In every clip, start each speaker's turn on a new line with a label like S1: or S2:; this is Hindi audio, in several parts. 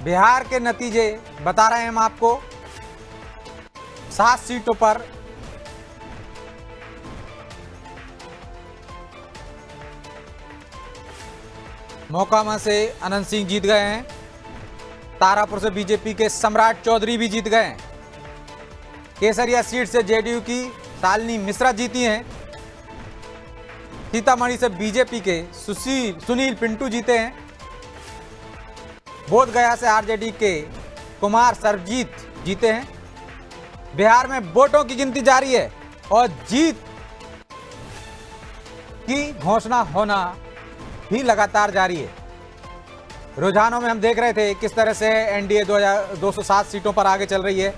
S1: बिहार के नतीजे बता रहे हैं हम आपको। 7 सीटों पर मोकामा से अनंत सिंह जीत गए हैं। तारापुर से बीजेपी के सम्राट चौधरी भी जीत गए हैं। केसरिया सीट से जेडीयू की शालिनी मिश्रा जीती हैं। सीतामढ़ी से बीजेपी के सुनील पिंटू जीते हैं। बोधगया से आरजेडी के कुमार सरबजीत जीते हैं। बिहार में वोटों की गिनती जारी है और जीत की घोषणा होना भी लगातार जारी है। रुझानों में हम देख रहे थे किस तरह से एनडीए 207 सीटों पर आगे चल रही है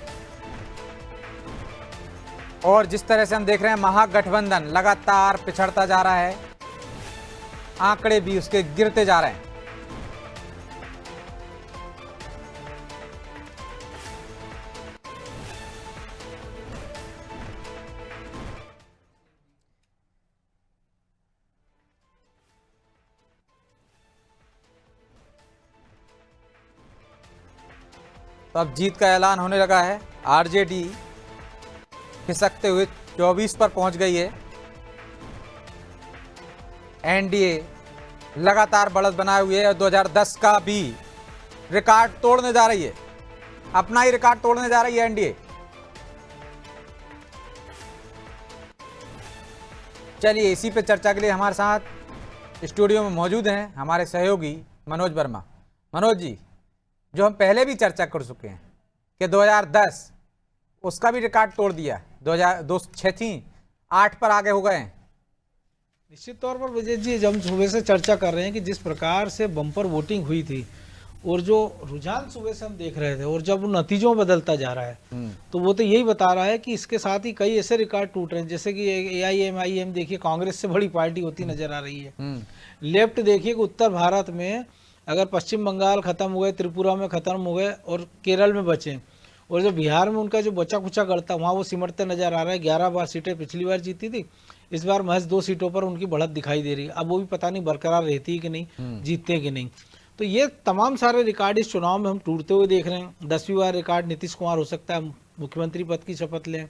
S1: और जिस तरह से हम देख रहे हैं महागठबंधन लगातार पिछड़ता जा रहा है। आंकड़े भी उसके गिरते जा रहे हैं। तो अब जीत का ऐलान होने लगा है। आरजेडी खिसकते हुए 24 पर पहुंच गई है। एनडीए लगातार बढ़त बनाए हुए है और 2010 का भी रिकॉर्ड तोड़ने जा रही है। अपना ही रिकॉर्ड तोड़ने जा रही है एनडीए। चलिए, इसी पे चर्चा के लिए हमारे साथ स्टूडियो में मौजूद हैं हमारे सहयोगी मनोज वर्मा। मनोज जी, जो हम पहले भी चर्चा कर चुके हैं कि 2010 उसका भी रिकॉर्ड तोड़ दिया। 2006 थी, 8 पर आगे हो गए हैं।
S2: निश्चित तौर पर विजय जी, जब हम सुबह से चर्चा कर रहे हैं कि जिस प्रकार से बम्पर वोटिंग हुई थी और जो रुझान सुबह से हम देख रहे थे और जब नतीजों में बदलता जा रहा है तो वो तो यही बता रहा है कि इसके साथ ही कई ऐसे रिकॉर्ड टूट रहे हैं। जैसे कि AIM देखिए कांग्रेस से बड़ी पार्टी होती नजर आ रही है। लेफ्ट देखिए कि उत्तर भारत में अगर पश्चिम बंगाल खत्म हो गए, त्रिपुरा में खत्म हो गए और केरल में बचे, और जो बिहार में उनका जो बचा कुचा गढ़ता वहाँ वो सिमटते नजर आ रहा है। 11 बार सीटें पिछली बार जीती थी, इस बार महज 2 सीटों पर उनकी बढ़त दिखाई दे रही है। अब वो भी पता नहीं बरकरार रहती है कि नहीं, जीतते हैं कि नहीं। तो ये तमाम सारे रिकॉर्ड इस चुनाव में हम टूटते हुए देख रहे हैं। 10वीं बार रिकॉर्ड नीतीश कुमार हो सकता है मुख्यमंत्री पद की शपथ लें।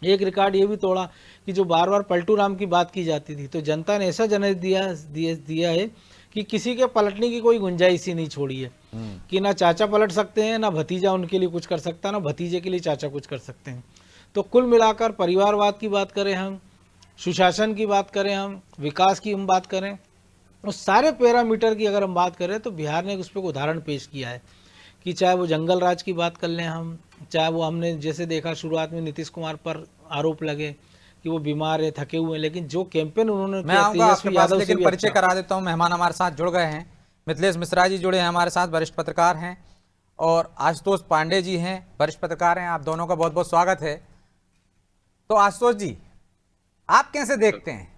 S2: एक रिकॉर्ड ये भी तोड़ा कि जो बार बार पलटू राम की बात की जाती थी, तो जनता ने ऐसा जनादेश दिया है कि किसी के पलटने की कोई गुंजाइश ही नहीं छोड़ी है कि ना चाचा पलट सकते हैं, ना भतीजा उनके लिए कुछ कर सकता है, ना भतीजे के लिए चाचा कुछ कर सकते हैं। तो कुल मिलाकर परिवारवाद की बात करें हम, सुशासन की बात करें हम, विकास की हम बात करें, उस सारे पैरामीटर की अगर हम बात करें तो बिहार ने उस पर उदाहरण पेश किया है कि चाहे वो जंगल राज की बात कर लें हम, चाहे वो हमने जैसे देखा शुरुआत में नीतीश कुमार पर आरोप लगे कि वो बीमार है, थके हुए हैं, लेकिन जो कैंपेन उन्होंने
S1: मैं आऊंगा आपके पास, लेकिन परिचय करा देता हूं। मेहमान हमारे साथ जुड़ गए हैं। मिथिलेश मिश्रा जी जुड़े हैं हमारे साथ, वरिष्ठ पत्रकार हैं, और आशुतोष पांडे जी हैं, वरिष्ठ पत्रकार हैं। आप दोनों का बहुत बहुत स्वागत है। तो आशुतोष जी, आप कैसे देखते हैं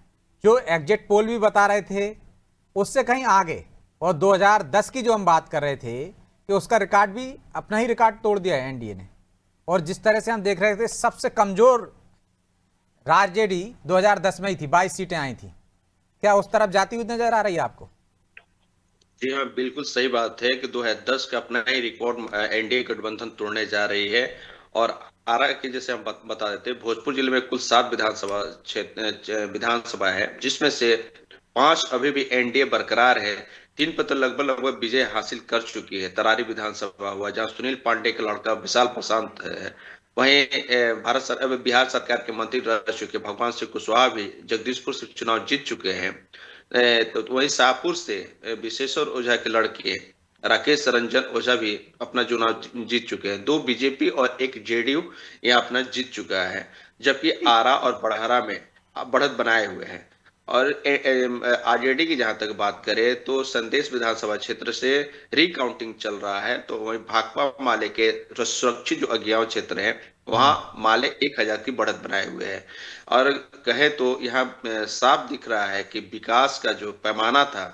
S1: जो एग्जिट पोल भी बता रहे थे उससे कहीं आगे, और 2010 की जो हम बात कर रहे थे कि उसका रिकॉर्ड भी अपना ही रिकॉर्ड तोड़ दिया है एनडीए ने, और जिस तरह से हम देख रहे थे सबसे कमजोर आरजेडी 2010 में ही थी, 22 सीटें आई थी। क्या उस तरफ जाती हुई नजर आ रही है आपको?
S3: जी हाँ, बिल्कुल सही बात है कि 2010 का अपना ही रिकॉर्ड एनडीए गठबंधन तोड़ने जा रही है। और आरा के जैसे हम बता देते हैं, भोजपुर जिले में कुल 7 विधानसभा है, जिसमें से 5 अभी भी एनडीए बरकरार है। 3 पर तो लगभग विजय हासिल कर चुकी है। तरारी विधानसभा हुआ जहाँ सुनील पांडे का लड़का विशाल प्रशांत है। वहीं बिहार सरकार के मंत्री रह चुके भगवान सिंह कुशवाहा भी जगदीशपुर से चुनाव जीत चुके हैं। तो वहीं शाहपुर से विशेश्वर ओझा के लड़के राकेश रंजन ओझा भी अपना चुनाव जीत चुके हैं। 2 बीजेपी और 1 जेडीयू यहाँ अपना जीत चुका है, जबकि आरा और बड़हरा में बढ़त बनाए हुए हैं। और आरजेडी की जहां तक बात करें तो संदेश विधानसभा क्षेत्र से रिकाउंटिंग चल रहा है। तो वहीं भाकपा माले के सुरक्षित जो अज्ञात क्षेत्र है वहां माले 1000 की बढ़त बनाए हुए हैं। और कहे तो यहाँ साफ दिख रहा है कि विकास का जो पैमाना था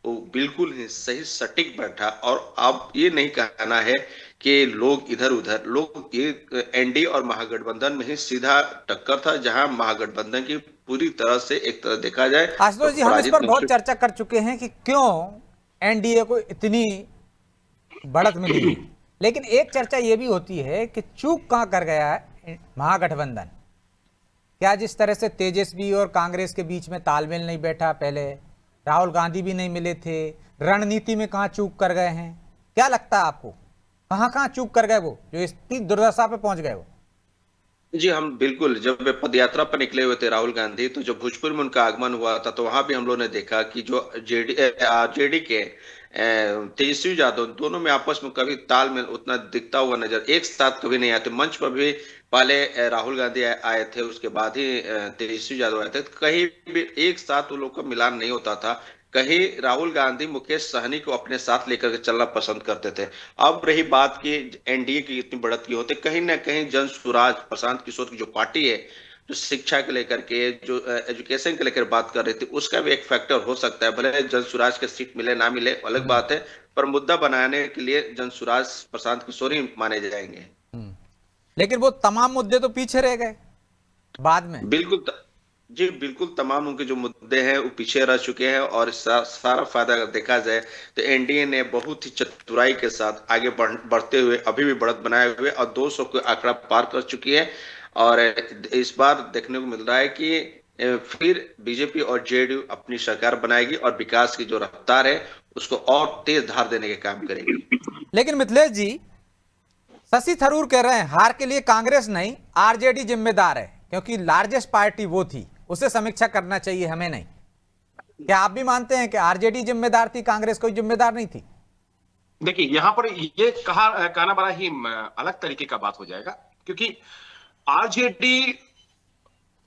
S3: वो बिल्कुल ही सही सटीक बैठा। और अब ये नहीं कहना है कि लोग इधर उधर, लोग ये एनडीए और महागठबंधन में ही सीधा टक्कर था, जहां महागठबंधन की पूरी तरह से एक तरह देखा जाए।
S1: आशुतोष जी, हम इस पर बहुत चर्चा कर चुके हैं कि क्यों एनडीए को इतनी बढ़त मिली है। लेकिन एक चर्चा ये भी होती है कि चूक कहाँ कर गया है महागठबंधन। क्या जिस तरह से तेजस्वी और कांग्रेस के बीच में तालमेल नहीं बैठा, पहले राहुल गांधी भी नहीं मिले थे, रणनीति में कहाँ चूक कर गए हैं? क्या लगता है आपको, कहाँ कहाँ चूक कर गए वो, जो इतनी दुर्दशा पे पहुंच गए वो?
S3: जी, हम बिल्कुल, जब वे पदयात्रा पर निकले हुए थे राहुल गांधी, तो जब भोजपुर में उनका आगमन हुआ था, तो वहां भी हम लोगों ने देखा कि जो जेडी के तेजस्वी यादव, दोनों में आपस में कभी तालमेल उतना दिखता हुआ नजर एक साथ कभी नहीं आते। मंच पर भी पहले राहुल गांधी आए थे, उसके बाद ही तेजस्वी यादव आए थे, कहीं भी एक साथ उन लोग का मिलान नहीं होता था। कहीं राहुल गांधी मुकेश सहनी को अपने साथ लेकर के चलना पसंद करते थे। अब रही बात की एनडीए की इतनी बढ़त की होते, कहीं ना कहीं जन स्वराज प्रशांत किशोर की जो पार्टी है, जो शिक्षा को लेकर के, जो एजुकेशन को लेकर बात कर रही थी, उसका भी एक फैक्टर हो सकता है। भले जन स्वराज के सीट मिले ना मिले अलग बात है, पर मुद्दा बनाने के लिए जन स्वराज प्रशांत किशोर ही माने जाएंगे।
S1: लेकिन वो तमाम मुद्दे तो पीछे रह गए बाद में।
S3: बिल्कुल जी, बिल्कुल, तमाम उनके जो मुद्दे हैं वो पीछे रह चुके हैं। और सारा फायदा अगर देखा जाए तो एनडीए ने बहुत ही चतुराई के साथ आगे बढ़ते हुए अभी भी बढ़त बनाए हुए और 200 को आंकड़ा पार कर चुकी है। और इस बार देखने को मिल रहा है कि फिर बीजेपी और जेडीयू अपनी सरकार बनाएगी और विकास की जो रफ्तार है उसको और तेज धार देने के काम करेगी।
S1: लेकिन मिथिलेश जी, शशि थरूर कह रहे हैं हार के लिए कांग्रेस नहीं आरजेडी जिम्मेदार है, क्योंकि लार्जेस्ट पार्टी वो थी, उसे समीक्षा करना चाहिए, हमें नहीं। क्या आप भी मानते हैं कि आरजेडी जिम्मेदार थी, कांग्रेस कोई जिम्मेदार नहीं थी?
S4: देखिए, यहां पर ये कहना बड़ा ही अलग तरीके का बात हो जाएगा, क्योंकि आरजेडी,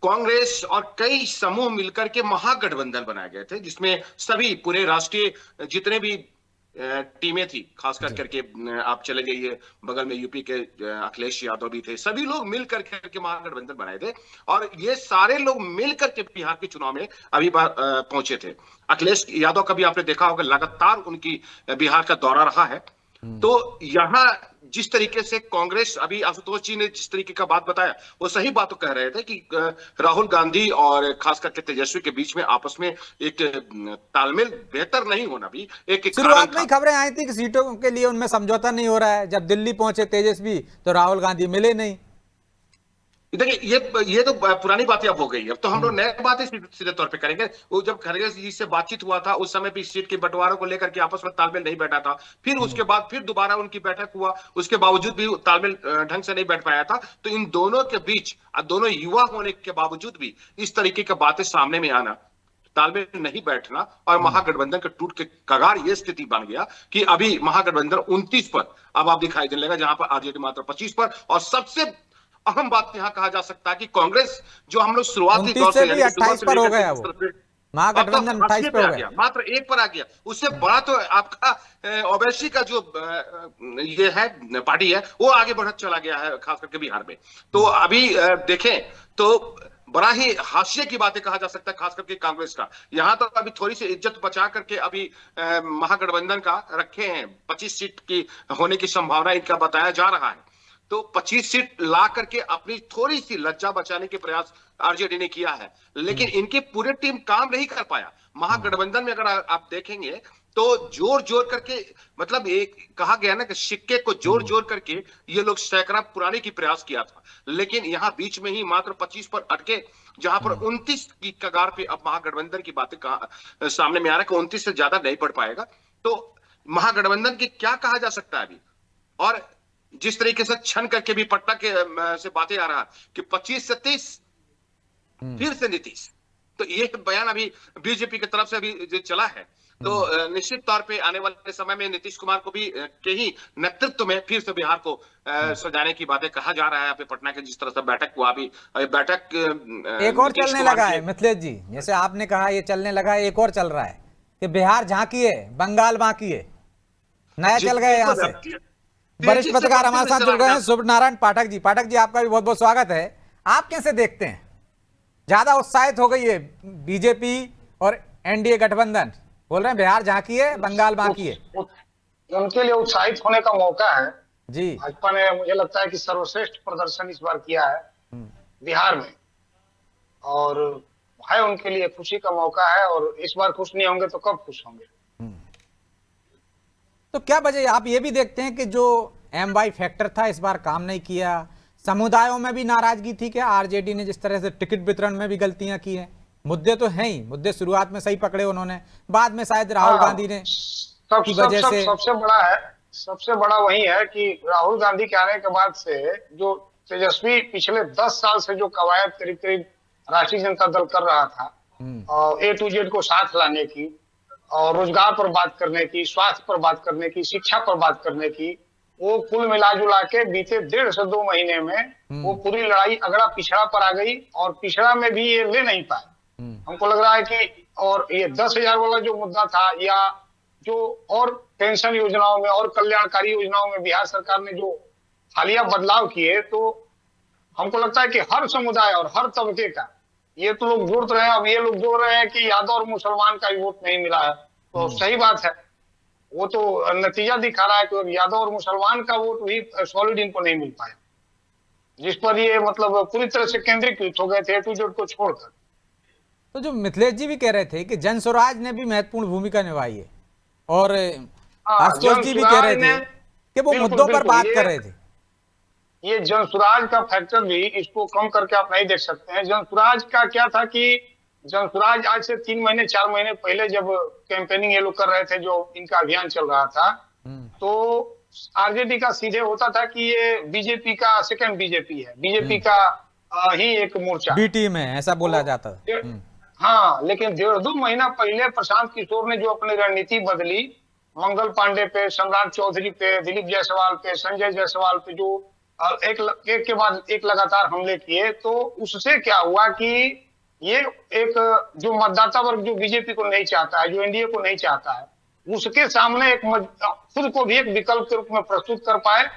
S4: कांग्रेस और कई समूह मिलकर के महागठबंधन बनाए गए थे, जिसमें सभी पूरे राष्ट्रीय जितने भी टीमें थी, खास करके आप चले जाइए बगल में यूपी के अखिलेश यादव भी थे, सभी लोग मिलकर के महागठबंधन बनाए थे। और ये सारे लोग मिलकर के बिहार के चुनाव में अभी पहुंचे थे। अखिलेश यादव का भी आपने देखा होगा, लगातार उनकी बिहार का दौरा रहा है। तो यहां जिस तरीके से कांग्रेस, अभी आशुतोष जी ने जिस तरीके का बात बताया, वो सही बात तो कह रहे थे कि राहुल गांधी और खास करके तेजस्वी के बीच में आपस में एक तालमेल बेहतर नहीं होना भी एक
S1: शुरुआत में ही खबरें आई थी कि सीटों के लिए उनमें समझौता नहीं हो रहा है। जब दिल्ली पहुंचे तेजस्वी तो राहुल गांधी मिले नहीं।
S4: देखिए, ये तो पुरानी बातें अब हो गई। अब तो हम लोग नए बातें सीधे तौर पे करेंगे। वो जब खड़गे जी से बातचीत हुआ था, उस समय भी सीट के बंटवारे को लेकर के आपस में तालमेल नहीं बैठा था। फिर उसके बाद फिर दोबारा उनकी बैठक हुआ, उसके बावजूद भी तालमेल ढंग से नहीं बैठ पाया था। तो इन दोनों के बीच, दोनों युवा होने के बावजूद भी इस तरीके की बातें सामने में आना, तालमेल नहीं बैठना और महागठबंधन के टूट के कगार, ये स्थिति बन गया कि अभी महागठबंधन 29 पर अब आप दिखाई देने लगा, जहां पर आरजेडी मात्र 25 पर। और सबसे अहम बात यहां कहा जा सकता है कि कांग्रेस, जो हम लोग शुरुआती दौर से
S1: 28 पर हो गया, वो महागठबंधन 28 पे हो गया,
S4: मात्र 1 पर आ गया। उससे बड़ा तो आपका ओवैसी का जो ये है पार्टी है, वो आगे बढ़त चला गया है, खास करके बिहार में। तो अभी देखें तो बड़ा ही हाशिए की बातें कहा जा सकता है, खास करके कांग्रेस का। यहां तो अभी थोड़ी सी इज्जत बचा करके अभी महागठबंधन का रखे हैं। 25 सीट की होने की संभावना इनका बताया जा रहा है। तो 25 सीट ला करके अपनी थोड़ी सी लज्जा बचाने के प्रयास आरजेडी ने किया है, लेकिन इनकी पूरी टीम काम नहीं कर पाया। महागठबंधन में अगर आप देखेंगे तो जोर जोर करके, मतलब एक कहा गया ना कि सिक्के को जोर जोर करके ये लोग सैकड़ा पुराने की प्रयास किया था, लेकिन यहां बीच में ही मात्र 25 पर अटके, जहां पर 29 की कगार पे अब महागठबंधन की बातें सामने में आ रहा है कि 29 से ज्यादा नहीं बढ़ पाएगा। तो महागठबंधन की क्या कहा जा सकता है अभी? और जिस तरीके से छन करके भी पटना के से बातें आ रहा कि 25 से 30 फिर से नीतीश, तो ये बयान अभी बीजेपी की तरफ से अभी जो चला है, तो निश्चित तौर पे आने वाले समय में नीतीश कुमार को भी के ही नेतृत्व में फिर से बिहार को सजाने की बातें कहा जा रहा है। अभी पटना के जिस तरह से बैठक हुआ, अभी बैठक
S1: एक और चलने लगा है मिथिलेश जी, जैसे आपने कहा ये चलने लगा है, एक और चल रहा है कि बिहार झांकी है, बंगाल बाकी है, नया चल गए यहाँ से। वरिष्ठ पत्रकार हमारे साथ जुड़ गए हैं सुब्र नारायण पाठक जी। पाठक जी, आपका भी बहुत बहुत स्वागत है। आप कैसे देखते हैं, ज्यादा उत्साहित हो गई है बीजेपी और एनडीए गठबंधन, बोल रहे हैं बिहार झांकी है, बंगाल बाकी है?
S5: उनके लिए उत्साहित होने का मौका है
S1: जी।
S5: भाजपा ने, मुझे लगता है कि सर्वश्रेष्ठ प्रदर्शन इस बार किया है बिहार में, और है उनके लिए खुशी का मौका है। और इस बार खुश नहीं होंगे तो कब खुश होंगे?
S1: तो क्या वजह, आप ये भी देखते हैं कि जो MY फैक्टर था इस बार काम नहीं किया, समुदायों में भी नाराजगी थी क्या? आरजेडी ने जिस तरह से टिकट वितरण में भी गलतियां की हैं, मुद्दे तो हैं ही, मुद्दे शुरुआत में सही पकड़े उन्होंने, बाद में शायद राहुल गांधी ने की वजह से
S5: सबसे बड़ा वही है कि राहुल गांधी के आने के बाद से जो तेजस्वी पिछले 10 साल से जो कवायद करीब करीब राष्ट्रीय जनता दल कर रहा था, और A to Z को साथ लाने की, और रोजगार पर बात करने की, स्वास्थ्य पर बात करने की, शिक्षा पर बात करने की, वो कुल मिला जुला के बीते 1.5 से 2 महीने में वो पूरी लड़ाई अगड़ा पिछड़ा पर आ गई, और पिछड़ा में भी ये ले नहीं पाए। हमको लग रहा है कि और ये 10,000 वाला जो मुद्दा था, या जो और पेंशन योजनाओं में और कल्याणकारी योजनाओं में बिहार सरकार ने जो हालिया बदलाव किए, तो हमको लगता है कि हर समुदाय और हर तबके का ये तो लोग जोड़ रहे हैं। अब ये लोग जोड़ रहे हैं कि यादव और मुसलमान का वोट नहीं मिला है, तो सही बात है, वो तो नतीजा दिखा रहा है कि यादव और मुसलमान का वोट भी सॉलिड इनको नहीं मिल पाया, जिस पर ये मतलब पूरी तरह से केंद्रीकृत हो गए थे A to Z को छोड़कर।
S1: तो जो मिथिलेश जी भी कह रहे थे कि जन स्वराज ने भी महत्वपूर्ण भूमिका निभाई है, और आशुतोष जी भी कह रहे थे कि वो मुद्दों पर बात कर रहे थे।
S5: ये जन स्वराज का फैक्टर भी, इसको कम करके आप नहीं देख सकते हैं। जन स्वराज का क्या था कि जन स्वराज आज से 3 महीने 4 महीने पहले जब कैंपेनिंग ये लोग कर रहे थे, जो इनका अभियान चल रहा था, तो आरजेडी का सीधे होता था कि ये बीजेपी का सेकंड बीजेपी है, बीजेपी का ही एक मोर्चा,
S1: बी टीम है, ऐसा बोला जाता था।
S5: हाँ, लेकिन 1.5-2 महीना पहले प्रशांत किशोर ने जो अपनी रणनीति बदली, मंगल पांडे पे, सम्राट चौधरी पे, दिलीप जायसवाल पे, संजय जायसवाल पे, जो एक के बाद एक लगातार हमले किए, तो उससे क्या हुआ कि ये एक जो मतदाता वर्ग जो बीजेपी को नहीं चाहता है, जो एनडीए को नहीं चाहता है, उसके सामने एक खुद को भी एक विकल्प के रूप में प्रस्तुत कर पाए।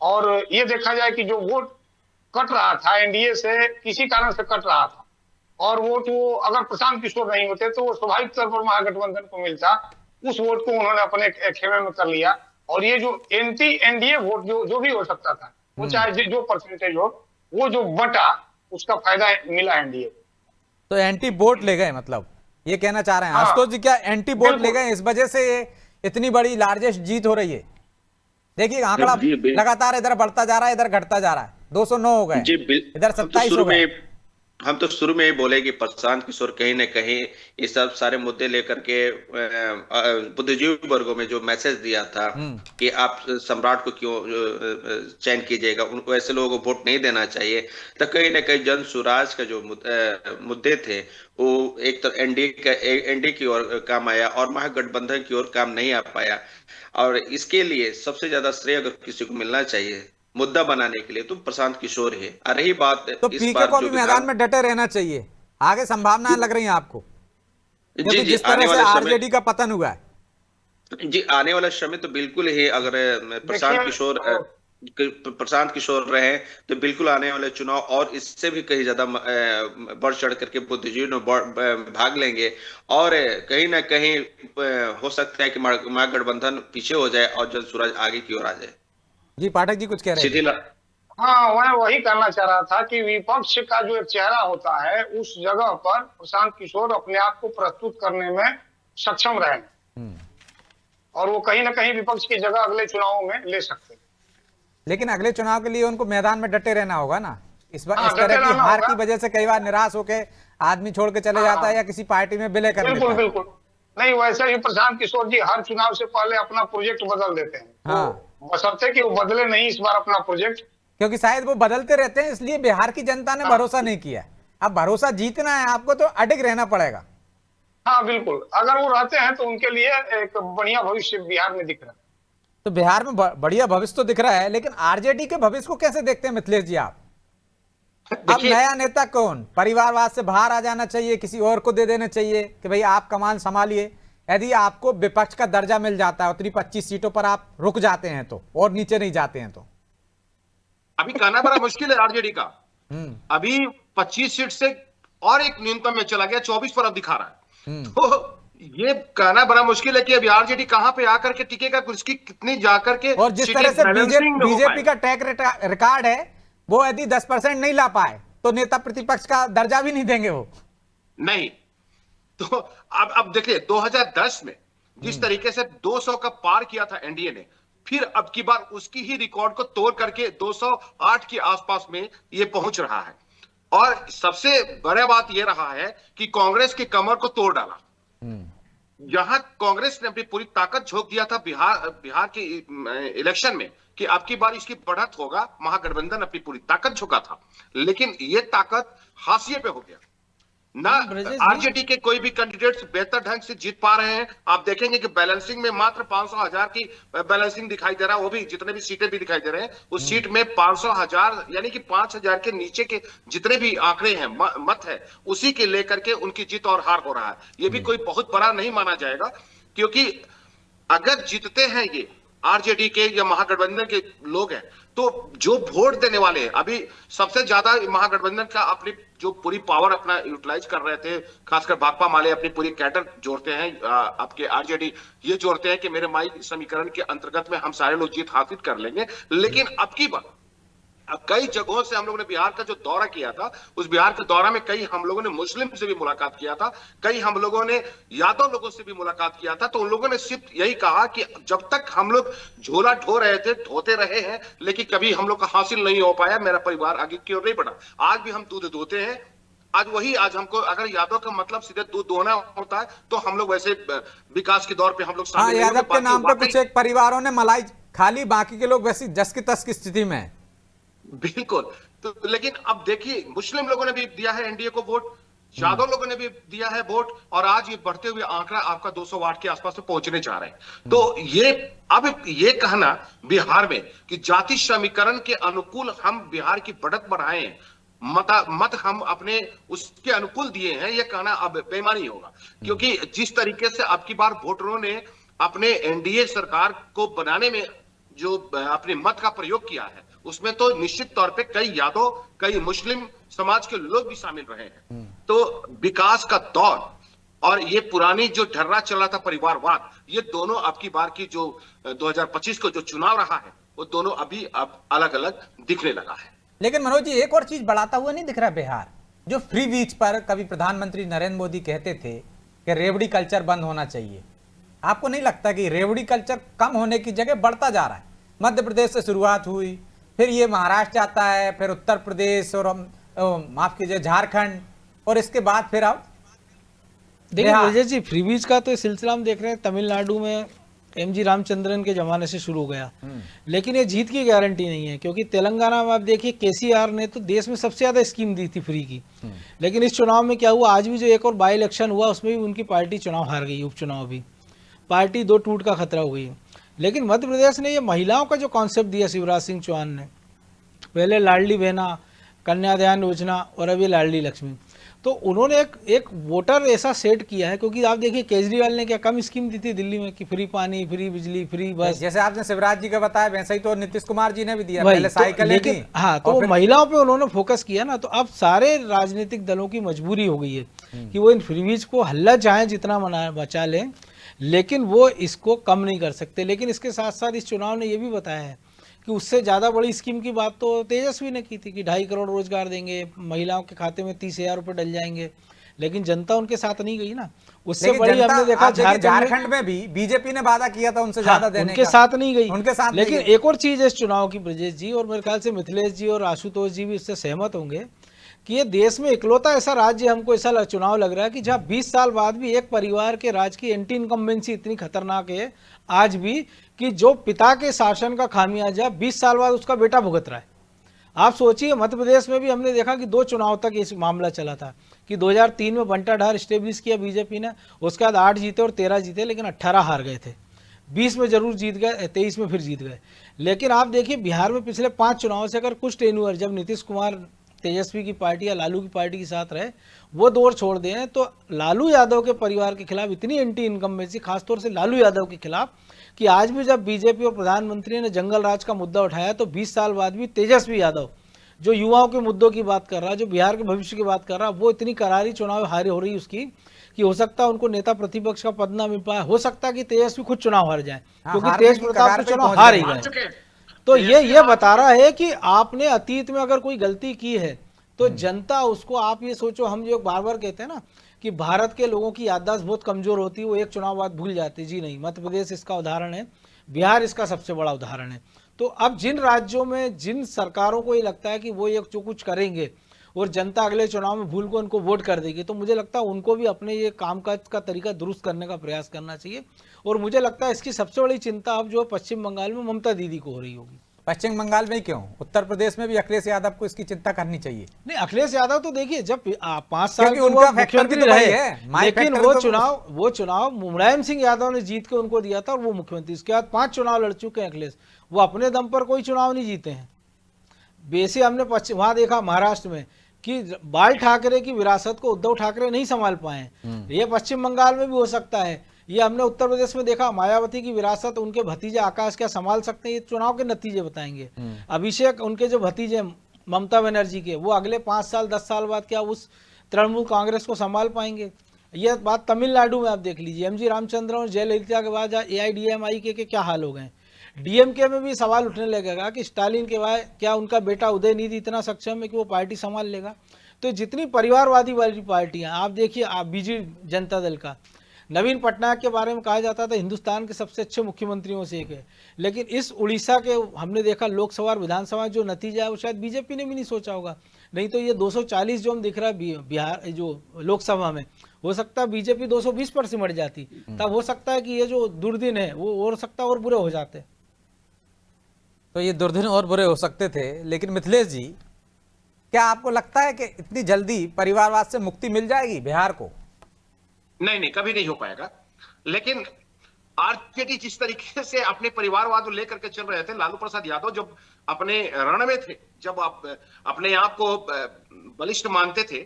S5: और ये देखा जाए कि जो वोट कट रहा था एनडीए से, किसी कारण से कट रहा था, और वोट वो अगर प्रशांत किशोर नहीं होते तो वो स्वाभाविक तौर पर महागठबंधन को मिलता, उस वोट को उन्होंने अपने खेमे में कर लिया। और ये जो एंटी एनडीए वोट जो भी हो सकता था, वो चाहे जो परसेंटेज हो, वो जो बटा, उसका फायदा मिला एनडीए को।
S1: तो एंटी वोट ले गए, मतलब ये कहना चाह रहे हैं आशुतोष जी, क्या एंटी वोट ले गए, इस वजह से ये इतनी बड़ी लार्जेस्ट जीत हो रही है? देखिए आंकड़ा लगातार इधर बढ़ता जा रहा है, इधर घटता जा रहा है, 209 हो गए, इधर 27 हो गए।
S3: हम तो शुरू में ही बोले कि प्रशांत किशोर कहीं न कहीं ये सब सारे मुद्दे लेकर के बुद्धिजीवी वर्गों में जो मैसेज दिया था कि आप सम्राट को क्यों चयन कीजिएगा, उनको ऐसे लोगों को वोट नहीं देना चाहिए, तो कहीं न कहीं जन स्वराज का जो मुद्दे थे वो एक तो एनडीए की ओर काम आया और महागठबंधन की ओर काम नहीं आ पाया। और इसके लिए सबसे ज्यादा श्रेय अगर किसी को मिलना चाहिए मुद्दा बनाने के लिए तो प्रशांत किशोर है। और रही बात
S1: तो पीके को भी मैदान में डटे रहना चाहिए, आगे संभावनाएं लग रही हैं आपको,
S3: जी
S1: जिस तरह से आरजेडी का पतन हुआ है।
S3: जी, आने वाला समय तो बिल्कुल ही, अगर प्रशांत किशोर रहे तो बिल्कुल आने वाले चुनाव और इससे भी कहीं ज्यादा बढ़ चढ़ करके बुद्धिजीवी भाग लेंगे, और कहीं ना कहीं हो सकता है कि महागठबंधन पीछे हो जाए और जन स्वराज आगे की ओर आ जाए।
S1: जी पाठक जी कुछ कह रहे हैं?
S5: हाँ, मैं वही कहना चाह रहा था कि विपक्ष का जो एक चेहरा होता है, उस जगह पर प्रशांत किशोर अपने आप को प्रस्तुत करने में सक्षम रहे, और वो कहीं ना कहीं विपक्ष की जगह अगले चुनावों में ले सकते हैं।
S1: लेकिन अगले चुनाव के लिए उनको मैदान में डटे रहना होगा ना। इस बार इस तरह की हार की वजह से कई बार निराश होकर आदमी छोड़ के चले जाता है या किसी पार्टी में विलय कर देता है।
S5: बिल्कुल नहीं, वैसे ही प्रशांत किशोर जी हर चुनाव से पहले अपना प्रोजेक्ट बदल देते हैं।
S1: हाँ,
S5: बशर्ते कि वो बदले नहीं इस बार अपना प्रोजेक्ट,
S1: क्योंकि शायद वो बदलते रहते हैं, इसलिए बिहार की जनता ने भरोसा नहीं किया। अब भरोसा जीतना है आपको तो अडिग रहना पड़ेगा।
S5: हाँ बिल्कुल, अगर वो रहते हैं तो उनके लिए एक बढ़िया भविष्य बिहार में दिख रहा है।
S1: तो बिहार में बढ़िया भविष्य तो दिख रहा है, लेकिन आरजेडी के भविष्य को कैसे देखते हैं मिथिलेश जी आप? अब नया नेता कौन? परिवारवाद से बाहर आ जाना चाहिए, किसी और को दे देना चाहिए कि भाई आप कमान संभालिए? यदि आपको विपक्ष का दर्जा मिल जाता है, उतनी 25 सीटों पर आप रुक जाते हैं तो, और नीचे नहीं जाते हैं तो?
S4: अभी कहना बड़ा मुश्किल है आरजेडी का। अभी 25 सीट से और एक न्यूनतम में चला गया, 24 पर अब दिखा रहा है। तो ये कहना बड़ा मुश्किल है कि अभी आरजेडी कहां पे आकर के टिकेगा, उसकी कितनी जाकर के,
S1: और जिस तरह से बीजेपी का ट्रैक रिकॉर्ड है, वो यदि 10% नहीं ला पाए तो नेता प्रतिपक्ष का दर्जा भी नहीं देंगे वो।
S4: नहीं तो अब देखिए 2010 में जिस तरीके से 200 का पार किया था एनडीए ने, फिर अब की बार उसकी ही रिकॉर्ड को तोड़ करके 208 के आसपास में ये पहुंच रहा है। और सबसे बड़ा बात यह रहा है कि कांग्रेस की कमर को तोड़ डाला। जहां कांग्रेस ने अपनी पूरी ताकत झोंक दिया था बिहार के इलेक्शन में कि अब की बार इसकी बढ़त होगा, महागठबंधन अपनी पूरी ताकत झोंका था, लेकिन ये ताकत हाशिए पे हो गया ना। आरजेडी के कोई भी कैंडिडेट्स बेहतर ढंग से जीत पा रहे हैं। आप देखेंगे कि बैलेंसिंग में मात्र 500,000 की बैलेंसिंग दिखाई दे रहा है, वो भी जितने भी सीटें भी दिखाई दे रहे हैं उस सीट में 500,000 यानी कि 5,000 के नीचे के जितने भी आंकड़े हैं, मत है, उसी के लेकर के उनकी जीत और हार हो रहा है। ये भी कोई बहुत बड़ा नहीं माना जाएगा, क्योंकि अगर जीतते हैं ये आरजेडी के या महागठबंधन के लोग हैं, तो जो वोट देने वाले हैं, अभी सबसे ज्यादा महागठबंधन का अपनी जो पूरी पावर अपना यूटिलाइज कर रहे थे, खासकर भाकपा माले अपनी पूरी कैडर जोड़ते हैं, आपके आरजेडी ये जोड़ते हैं कि मेरे माई समीकरण के अंतर्गत में हम सारे लोग जीत हासिल कर लेंगे। लेकिन अब की बार कई जगहों से हम लोगों ने बिहार का जो दौरा किया था, उस बिहार के दौरा में कई हम लोगों ने मुस्लिम से भी मुलाकात किया था, कई हम लोगों ने यादव लोगों से भी मुलाकात किया था। तो उन लोगों ने सिर्फ यही कहा कि जब तक हम लोग झोला ढो रहे थे, ढोते रहे हैं, लेकिन कभी हम लोग का हासिल नहीं हो पाया, मेरा परिवार आगे की ओर नहीं बढ़ा। आज भी हम दूध धोते हैं, आज हमको अगर यादव का मतलब सीधे दूध दोहना होता है तो हम लोग वैसे विकास के दौर पे हम लोग
S1: हाँ, यादव के नाम पे कुछ एक परिवारों ने मलाई खाली, बाकी के लोग वैसी जस की तस की स्थिति में।
S4: बिल्कुल। तो लेकिन अब देखिए, मुस्लिम लोगों ने भी दिया है एनडीए को वोट, यादव लोगों ने भी दिया है वोट, और आज ये बढ़ते हुए आंकड़ा आपका 200 वाट के आसपास में पहुंचने जा रहे हैं। तो ये कहना बिहार में कि जाति समीकरण के अनुकूल हम बिहार की बढ़त बढ़ाएं, मत हम अपने उसके अनुकूल दिए हैं, यह कहना अब बेईमानी होगा। क्योंकि जिस तरीके से अब की बार वोटरों ने अपने एनडीए सरकार को बनाने में जो अपने मत का प्रयोग किया है, उसमें तो निश्चित तौर पे कई यादव, कई मुस्लिम समाज के लोग भी शामिल रहे हैं। तो विकास का दौर और ये पुरानी जो ढर्रा चला था परिवारवाद, ये दोनों अब की बार की जो 2025 को जो चुनाव रहा है, वो दोनों अभी अब अलग अलग दिखने लगा है।
S1: लेकिन मनोज जी, एक और चीज बढ़ाता हुआ नहीं दिख रहा बिहार, जो फ्री बीच पर कभी प्रधानमंत्री नरेंद्र मोदी कहते थे कि रेवड़ी कल्चर बंद होना चाहिए। आपको नहीं लगता कि रेवड़ी कल्चर कम होने की जगह बढ़ता जा रहा है? मध्य प्रदेश से शुरुआत हुई, फिर ये महाराष्ट्र आता है, फिर उत्तर प्रदेश, और माफ कीजिए झारखंड, और इसके बाद फिर अब
S2: देखिए विजय जी, फ्री बीज का तो सिलसिला हम देख रहे हैं तमिलनाडु में एमजी रामचंद्रन के जमाने से शुरू हो गया, लेकिन ये जीत की गारंटी नहीं है। क्योंकि तेलंगाना में आप देखिए केसीआर ने तो देश में सबसे ज्यादा स्कीम दी थी फ्री की, लेकिन इस चुनाव में क्या हुआ, आज भी जो एक और बाई इलेक्शन हुआ उसमें भी उनकी पार्टी चुनाव हार गई, उपचुनाव भी, पार्टी दो टूट का खतरा हो गई। लेकिन मध्य प्रदेश ने ये महिलाओं का जो कॉन्सेप्ट दिया शिवराज सिंह चौहान ने, पहले लाडली बहना, कन्यादान योजना और अब ये लाडली लक्ष्मी, तो उन्होंने एक वोटर ऐसा सेट किया है। क्योंकि आप देखिए केजरीवाल ने क्या कम स्कीम दी थी दिल्ली में कि फ्री पानी, फ्री बिजली, फ्री बस,
S1: जैसे आपने शिवराज जी का बताया वैसे ही तो नीतीश कुमार जी ने भी दिया, पहले साइकिलें दी।
S2: हाँ, तो महिलाओं पे उन्होंने फोकस किया ना, तो अब सारे राजनीतिक दलों की मजबूरी हो गई है कि वो इन फ्रीबीज को हल्ला चाहे जितना बचा लें, लेकिन वो इसको कम नहीं कर सकते। लेकिन इसके साथ साथ इस चुनाव ने ये भी बताया है कि उससे ज़्यादा बड़ी स्कीम की बात तो तेजस्वी ने की थी कि 2.5 करोड़ रोजगार देंगे, महिलाओं के खाते में 30,000 रुपये डल जाएंगे, लेकिन जनता उनके साथ नहीं गई ना। उससे बड़ी हमने देखा
S1: झारखंड में भी बीजेपी ने वादा किया था उनसे ज्यादा देने
S2: उनके साथ नहीं गई,
S1: उनके साथ।
S2: लेकिन एक और चीज है इस चुनाव की ब्रजेश जी, और मेरे ख्याल से मिथिलेश जी और आशुतोष जी भी इससे सहमत होंगे कि ये देश में इकलौता ऐसा राज्य हमको ऐसा चुनाव लग रहा है कि जहाँ 20 साल बाद भी एक परिवार के राज की एंटी इनकम्बेंसी इतनी खतरनाक है आज भी, कि जो पिता के शासन का खामियाजा 20 साल बाद उसका बेटा भुगत रहा है। आप सोचिए, मध्य प्रदेश में भी हमने देखा कि 2 चुनाव तक ये मामला चला था कि 2003 में बंटाढार स्टेब्लिश किया बीजेपी ने, उसके बाद 8 जीते और 13 जीते, लेकिन 18 हार गए थे, 20 में जरूर जीत गए, 23 में फिर जीत गए। लेकिन आप देखिए बिहार में पिछले 5 चुनावों से अगर कुछ टेन्यूअर जब नीतीश कुमार तेजस्वी की पार्टी या लालू की पार्टी के साथ रहे, वो दौर छोड़ दें, तो लालू यादव के परिवार के खिलाफ इतनी एंटी इनकम्बेंसी, खासतौर से लालू यादव के खिलाफ, कि आज भी जब बीजेपी और प्रधानमंत्री ने जंगल राज का मुद्दा उठाया तो 20 साल बाद भी तेजस्वी यादव जो युवाओं के मुद्दों की बात कर रहा है, जो बिहार के भविष्य की बात कर रहा है, वो इतनी करारी चुनाव हारी हो रही उसकी कि हो सकता है उनको नेता प्रतिपक्ष का पद ना मिल पाए, हो सकता है कि तेजस्वी खुद चुनाव हार जाए, क्योंकि तेज प्रताप तो चुनाव हार ही गए। तो ये बता रहा है कि आपने अतीत में अगर कोई गलती की है तो जनता उसको, आप ये सोचो, हम जो बार बार कहते हैं ना कि भारत के लोगों की याददाश्त बहुत कमजोर होती है, वो एक चुनाव बाद भूल जाते। जी नहीं, मध्य प्रदेश इसका उदाहरण है, बिहार इसका सबसे बड़ा उदाहरण है। तो अब जिन राज्यों में जिन सरकारों को ये लगता है कि वो ये जो कुछ करेंगे और जनता अगले चुनाव में भूल को उनको वोट कर देगी, तो मुझे लगता है उनको भी अपने ये कामकाज का तरीका दुरुस्त करने का प्रयास करना चाहिए। और मुझे लगता है इसकी सबसे बड़ी चिंता अब जो पश्चिम बंगाल में ममता दीदी को हो रही होगी।
S1: पश्चिम बंगाल में क्यों? उत्तर प्रदेश में भी अखिलेश यादव को इसकी चिंता करनी चाहिए।
S2: नहीं, अखिलेश यादव तो देखिए जब 5 साल
S1: क्योंकि
S2: के
S1: उनका
S2: वो
S1: फैक्टर भी
S2: मुख्यमंत्री
S1: तो वही
S2: रहे,
S1: है, माई
S2: लेकिन
S1: फैक्टर
S2: वो चुनाव मुलायम सिंह यादव ने जीत के उनको दिया था और वो मुख्यमंत्री। इसके बाद 5 चुनाव लड़ चुके हैं अखिलेश, वो अपने दम पर कोई चुनाव नहीं जीते हैं। बेसिक हमने वहां देखा महाराष्ट्र में कि बाल ठाकरे की विरासत को उद्धव ठाकरे नहीं संभाल पाए। ये पश्चिम बंगाल में भी हो सकता है। ये हमने उत्तर प्रदेश में देखा, मायावती की विरासत उनके भतीजे आकाश क्या संभाल सकते हैं, ये चुनाव के नतीजे बताएंगे। अभिषेक उनके जो भतीजे ममता बनर्जी के, वो अगले 5 साल 10 साल बाद क्या उस तृणमूल कांग्रेस को संभाल पाएंगे? ये बात तमिलनाडु में आप देख लीजिए, एमजी रामचंद्रन और जयललिता के बाद AIDMI के क्या हाल हो गए। DMK में भी सवाल उठने लगेगा कि स्टालिन के बाद क्या उनका बेटा उदयनिधि इतना सक्षम है कि वो पार्टी संभाल लेगा। तो जितनी परिवारवादी वाली पार्टियां, आप देखिए, आप बीजेपी जनता दल का नवीन पटनायक के बारे में कहा जाता था हिंदुस्तान के सबसे अच्छे मुख्यमंत्रियों से एक है, लेकिन इस उड़ीसा के हमने देखा लोकसभा और विधानसभा जो नतीजा है वो शायद बीजेपी ने भी नहीं सोचा होगा। नहीं तो ये 240 जो हम दिख रहा है बिहार जो लोकसभा में, हो सकता है बीजेपी 220 पर सिमट जाती, तब हो सकता है कि ये जो दुर्दिन है वो हो सकता है और बुरे हो जाते।
S1: तो ये दुर्दिन और बुरे हो सकते थे। लेकिन मिथिलेश जी, क्या आपको लगता है कि इतनी जल्दी परिवारवाद से मुक्ति मिल जाएगी बिहार को?
S4: नहीं नहीं, कभी नहीं हो पाएगा। लेकिन आरजेडी जिस तरीके से अपने परिवारवाद को लेकर के चल रहे थे, लालू प्रसाद यादव जब अपने रण में थे, जब आप अपने आप को बलिष्ठ मानते थे,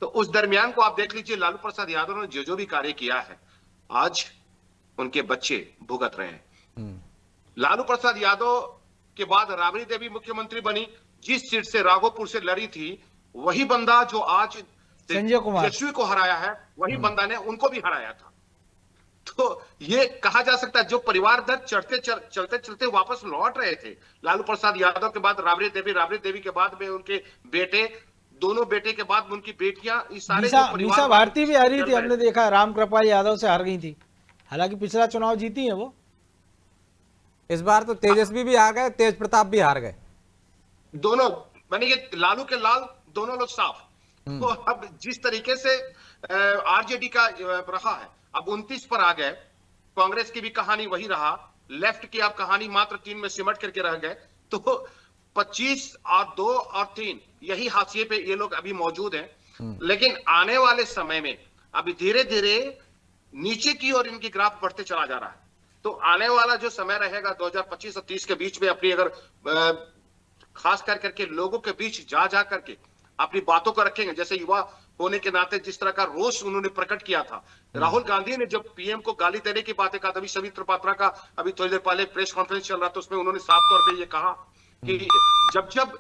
S4: तो उस दरमियान को आप देख लीजिए, लालू प्रसाद यादव ने जो जो भी कार्य किया है आज उनके बच्चे भुगत रहे हैं। लालू प्रसाद यादव के बाद राबड़ी देवी मुख्यमंत्री बनी, जिस सीट से राघोपुर से लड़ी थी, वही बंदा जो आज
S2: संजय कुमार
S4: तेजस्वी को हराया है, वही बंदा ने उनको भी हराया था। तो ये कहा जा सकता है जो परिवार दर चलते चलते वापस लौट रहे थे लालू प्रसाद यादव के बाद राबड़ी देवी के बाद में उनके बेटे, दोनों बेटे के बाद उनकी बेटियां, इस सारे
S2: मीसा भारती भी हारी थी, हमने देखा राम कृपाल यादव से हार गई थी, हालांकि पिछला चुनाव जीती है वो।
S1: इस बार तो तेजस्वी भी आ गए, तेज प्रताप भी हार गए,
S4: दोनों माने ये लालू के लाल दोनों लोग साफ। तो अब जिस तरीके से आरजेडी का रहा है, अब 29 पर आ गए, कांग्रेस की भी कहानी वही रहा, लेफ्ट की अब कहानी मात्र 3 में सिमट करके रह गए। तो 25 और 2 और 3 यही हाशिए पे ये लोग अभी मौजूद हैं। लेकिन आने वाले समय में अभी धीरे धीरे नीचे की ओर इनकी ग्राफ बढ़ते चला जा रहा है। तो आने वाला जो समय रहेगा 2025 और 30 के बीच में अपनी अगर खास कर करके लोगों के बीच जा करके अपनी बातों को रखेंगे, जैसे युवा होने के नाते जिस तरह का रोष उन्होंने प्रकट किया था, राहुल गांधी ने जब पीएम को गाली देने की बातें कहा, तभी सवित्र पात्रा का अभी थोड़ी देर पहले प्रेस कॉन्फ्रेंस चल रहा था, उसमें उन्होंने साफ तौर पे ये कहा कि जब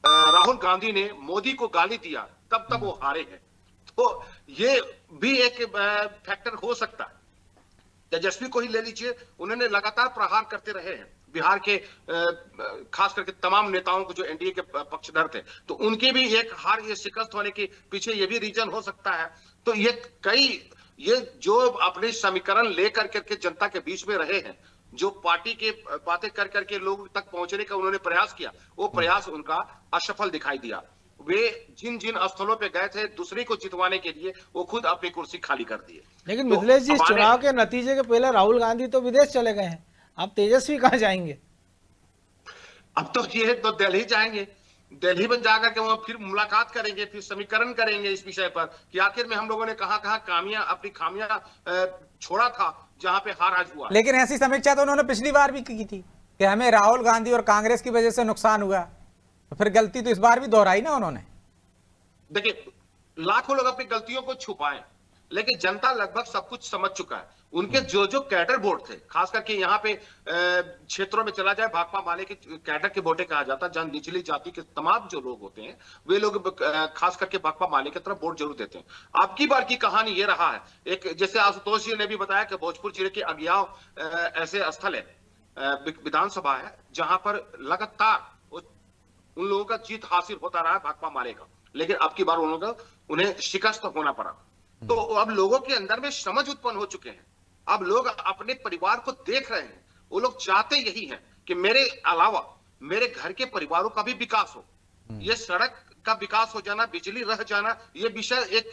S4: राहुल गांधी ने मोदी को गाली दिया तब वो हारे हैं। तो ये भी एक फैक्टर हो सकता है। तेजस्वी को ही ले लीजिए, उन्होंने लगातार प्रहार करते रहे हैं बिहार के खास करके तमाम नेताओं को जो एनडीए के पक्षधर थे, तो उनकी भी एक हार, ये शिकस्त होने के पीछे ये भी रीजन हो सकता है। तो ये जो अपने समीकरण लेकर करके जनता के बीच में रहे हैं, जो पार्टी के बातें कर करके लोग तक पहुंचने का उन्होंने प्रयास किया, वो प्रयास उनका असफल दिखाई दिया। वे जिन स्थलों पे गए थे दूसरे को जितवाने के लिए, वो खुद अपनी कुर्सी खाली कर दिए।
S2: लेकिन मिथिलेश जी, चुनाव के नतीजे के पहले राहुल गांधी तो विदेश चले गए हैं, अब तेजस्वी कहाँ जाएंगे?
S4: अब तो ये तो दिल्ली जाएंगे, दिल्ली में जाकर के वहां फिर मुलाकात करेंगे, फिर समीकरण करेंगे इस विषय पर कि आखिर में हम लोगों ने कहां अपनी खामियां छोड़ा था, जहां पे हार आज हुआ।
S1: लेकिन ऐसी समीक्षा तो उन्होंने पिछली बार भी की थी कि हमें राहुल गांधी और कांग्रेस की वजह से नुकसान हुआ, तो फिर गलती तो इस बार भी दोहराई ना उन्होंने। देखिए,
S4: लाखों लोग अपनी गलतियों को छुपाएं, लेकिन जनता लगभग सब कुछ समझ चुका है। उनके जो कैडर बोर्ड थे, खास करके यहाँ पे क्षेत्रों में चला जाए, भाकपा माले के कैडर के बोटे कहा जाता है, जहां निचली जाति के तमाम जो लोग होते हैं वे लोग खास करके भाकपा माले की तरफ वोट जरूर देते हैं। अब की बार की कहानी ये रहा है, एक जैसे आशुतोष जी ने भी बताया कि भोजपुर जिले के अगियाव ऐसे स्थल है, विधानसभा है, जहां पर लगातार उन लोगों का जीत हासिल होता रहा है भाकपा माले का, लेकिन अब की बार उन्हें शिकस्त होना पड़ा। तो अब लोगों के अंदर में समझ उत्पन्न हो चुके हैं। अब लोग अपने परिवार को देख रहे हैं, वो लोग चाहते यही है कि मेरे अलावा मेरे घर के परिवारों का भी विकास हो। ये सड़क का विकास हो जाना, बिजली रह जाना, ये विषय एक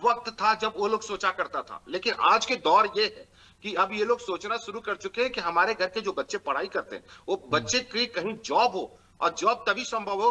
S4: वक्त था जब वो लोग सोचा करता था, लेकिन आज के दौर ये है कि अब ये लोग सोचना शुरू कर चुके हैं कि हमारे घर के जो बच्चे पढ़ाई करते हैं वो बच्चे की कहीं जॉब हो, और जॉब तभी संभव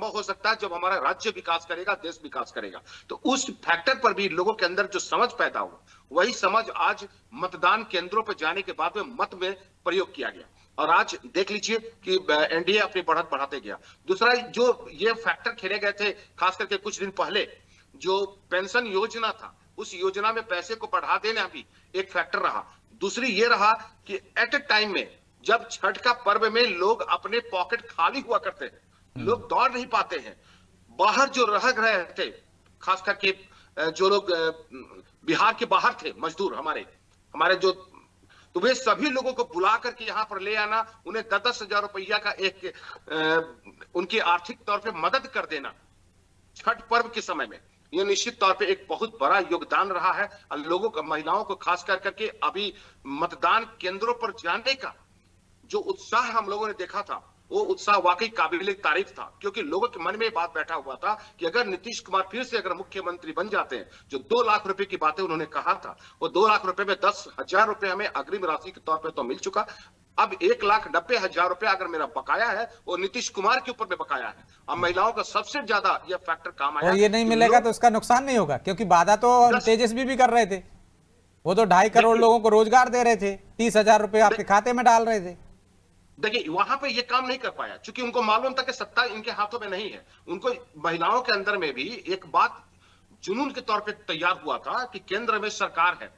S4: हो सकता है जब हमारा राज्य विकास करेगा, देश विकास करेगा। तो उस फैक्टर पर भी लोगों के अंदर जो समझ पैदा हुआ, वही समझ आज मतदान केंद्रों पर जाने के बाद में मत में प्रयोग किया गया, और आज देख लीजिए कि एनडीए अपनी बढ़त बढ़ाते गया। दूसरा जो ये फैक्टर खेले गए थे खास करके कुछ दिन पहले, जो पेंशन योजना था, उस योजना में पैसे को बढ़ा देना भी एक फैक्टर रहा। दूसरी ये रहा कि एट ए टाइम में जब छठ का पर्व में लोग अपने पॉकेट खाली हुआ करते हैं, लोग दौड़ नहीं पाते हैं, बाहर जो रह रहे थे, खास करके जो लोग बिहार के बाहर थे मजदूर हमारे जो, तो वे सभी लोगों को बुला करके यहाँ पर ले आना, उन्हें 10-10 हजार रुपया का एक उनकी आर्थिक तौर पे मदद कर देना छठ पर्व के समय में, ये निश्चित तौर पे एक बहुत बड़ा योगदान रहा है। लोगों को, महिलाओं को खास करके अभी मतदान केंद्रों पर जाने का जो उत्साह हम लोगों ने देखा था, वो उत्साह वाकई काबिल तारीफ था, क्योंकि लोगों के मन में बात बैठा हुआ था कि अगर नीतीश कुमार फिर से अगर मुख्यमंत्री बन जाते हैं, जो 2 लाख रुपए की बातें उन्होंने कहा था, वो 2 लाख रुपए में 10,000 रुपए हमें अग्रिम राशि के तौर पे तो मिल चुका, अब 1,90,000 रुपया अगर मेरा बकाया है वो नीतीश कुमार के ऊपर में बकाया है। अब महिलाओं का सबसे ज्यादा यह फैक्टर काम आया,
S1: और ये नहीं मिलेगा तो उसका नुकसान नहीं होगा, क्योंकि वादा तो तेजस्वी भी कर रहे थे, वो तो 2.5 करोड़ लोगों को रोजगार दे रहे थे, 30,000 रुपए आपके खाते में डाल रहे थे।
S4: देखिए वहां पे ये काम नहीं कर पाया, क्योंकि उनको मालूम था कि सत्ता इनके हाथों में नहीं है। उनको महिलाओं के अंदर में भी एक बात जुनून के तौर पे तैयार हुआ था कि केंद्र में सरकार है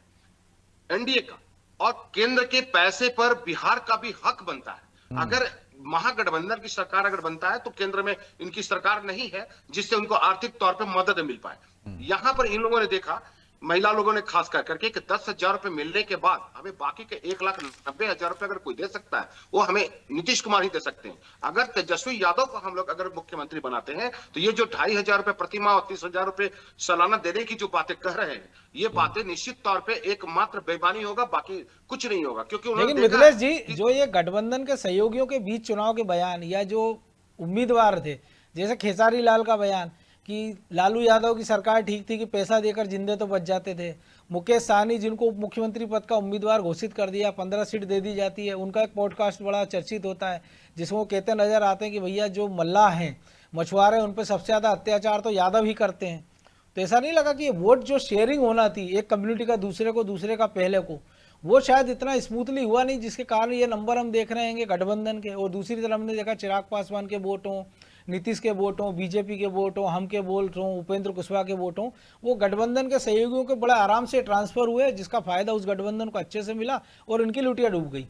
S4: एनडीए का, और केंद्र के पैसे पर बिहार का भी हक बनता है। अगर महागठबंधन की सरकार अगर बनता है तो केंद्र में इनकी सरकार नहीं है, जिससे उनको आर्थिक तौर पे मदद मिल पाए। यहां पर इन लोगों ने देखा, महिला लोगों ने खास करके कि 10,000 रुपए मिलने के बाद हमें बाकी के 1,90,000 रुपए अगर कोई दे सकता है, वो हमें नीतीश कुमार ही दे सकते हैं। अगर तेजस्वी यादव को हम लोग अगर मुख्यमंत्री बनाते हैं तो ये जो 2,500 रुपए प्रतिमाह और 30,000 रुपए सालाना देने की जो बातें कह रहे हैं, ये बातें निश्चित तौर पे एकमात्र बेईमानी होगा, बाकी कुछ नहीं होगा। क्योंकि
S2: लेकिन मिथिलेश जी, जो ये गठबंधन के सहयोगियों के बीच चुनाव के बयान या जो उम्मीदवार थे, जैसे खेसारी लाल का बयान कि लालू यादव की सरकार ठीक थी कि पैसा देकर जिंदे तो बच जाते थे, मुकेश सहनी जिनको उप मुख्यमंत्री पद का उम्मीदवार घोषित कर दिया, 15 सीट दे दी जाती है, उनका एक पॉडकास्ट बड़ा चर्चित होता है जिसमें वो कहते नजर आते हैं कि भैया जो मल्लाह हैं, मछुआरे, उन पर सबसे ज़्यादा अत्याचार तो यादव ही करते हैं। तो ऐसा नहीं लगा कि ये वोट जो शेयरिंग होना थी एक कम्युनिटी का दूसरे को, दूसरे का पहले को, वो शायद इतना स्मूथली हुआ नहीं, जिसके कारण ये नंबर हम देख रहे हैं गठबंधन के। और दूसरी तरफ हमने देखा चिराग पासवान के वोट हों, नीतीश के वोट हों, बीजेपी के वोट हों, हम के वोट हों, उपेंद्र कुशवाहा के वोट हों, वो गठबंधन के सहयोगियों के बड़ा आराम से ट्रांसफर हुए, जिसका फायदा उस गठबंधन को अच्छे से मिला और इनकी लुटिया डूब गई।